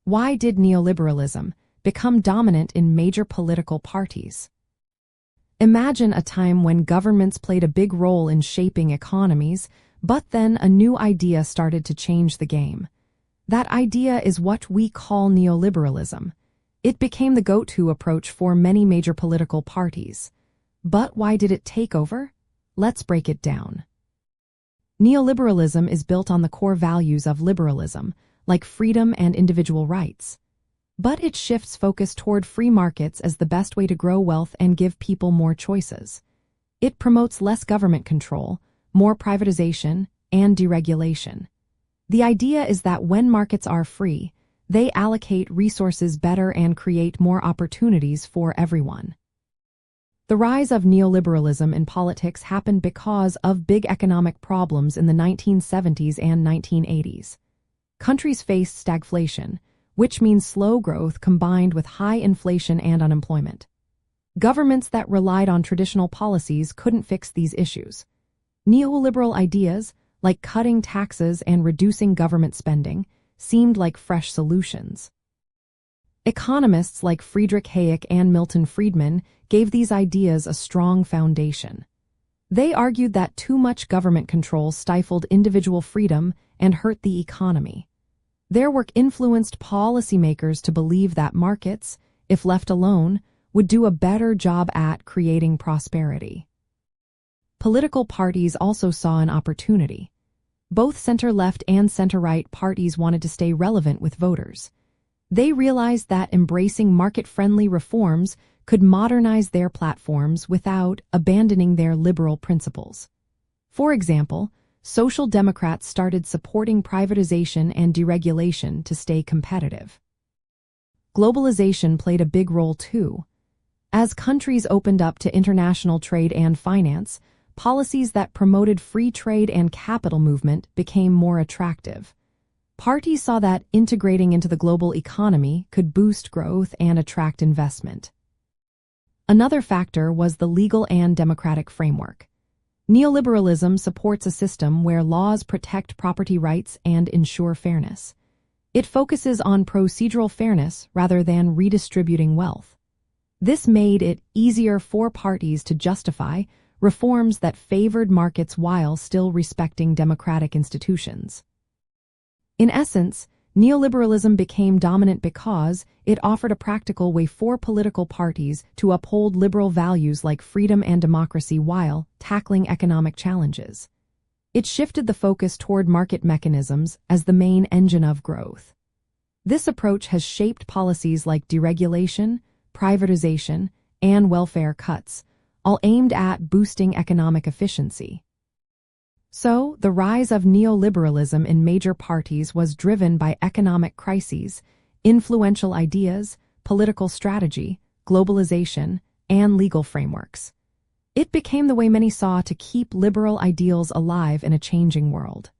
Why did neoliberalism become dominant in major political parties? Imagine a time when governments played a big role in shaping economies, but then a new idea started to change the game. That idea is what we call neoliberalism. It became the go-to approach for many major political parties. But why did it take over? Let's break it down. Neoliberalism is built on the core values of liberalism, like freedom and individual rights. But it shifts focus toward free markets as the best way to grow wealth and give people more choices. It promotes less government control, more privatization, and deregulation. The idea is that when markets are free, they allocate resources better and create more opportunities for everyone. The rise of neoliberalism in politics happened because of big economic problems in the 1970s and 1980s. Countries faced stagflation, which means slow growth combined with high inflation and unemployment. Governments that relied on traditional policies couldn't fix these issues. Neoliberal ideas, like cutting taxes and reducing government spending, seemed like fresh solutions. Economists like Friedrich Hayek and Milton Friedman gave these ideas a strong foundation. They argued that too much government control stifled individual freedom and hurt the economy. Their work influenced policymakers to believe that markets, if left alone, would do a better job at creating prosperity. Political parties also saw an opportunity. Both center-left and center-right parties wanted to stay relevant with voters. They realized that embracing market-friendly reforms could modernize their platforms without abandoning their liberal principles. For example, Social Democrats started supporting privatization and deregulation to stay competitive. Globalization played a big role too. As countries opened up to international trade and finance, policies that promoted free trade and capital movement became more attractive. Parties saw that integrating into the global economy could boost growth and attract investment. Another factor was the legal and democratic framework. Neoliberalism supports a system where laws protect property rights and ensure fairness. It focuses on procedural fairness rather than redistributing wealth. This made it easier for parties to justify reforms that favored markets while still respecting democratic institutions. In essence, neoliberalism became dominant because it offered a practical way for political parties to uphold liberal values like freedom and democracy while tackling economic challenges. It shifted the focus toward market mechanisms as the main engine of growth. This approach has shaped policies like deregulation, privatization, and welfare cuts, all aimed at boosting economic efficiency. So, the rise of neoliberalism in major parties was driven by economic crises, influential ideas, political strategy, globalization, and legal frameworks. It became the way many saw to keep liberal ideals alive in a changing world.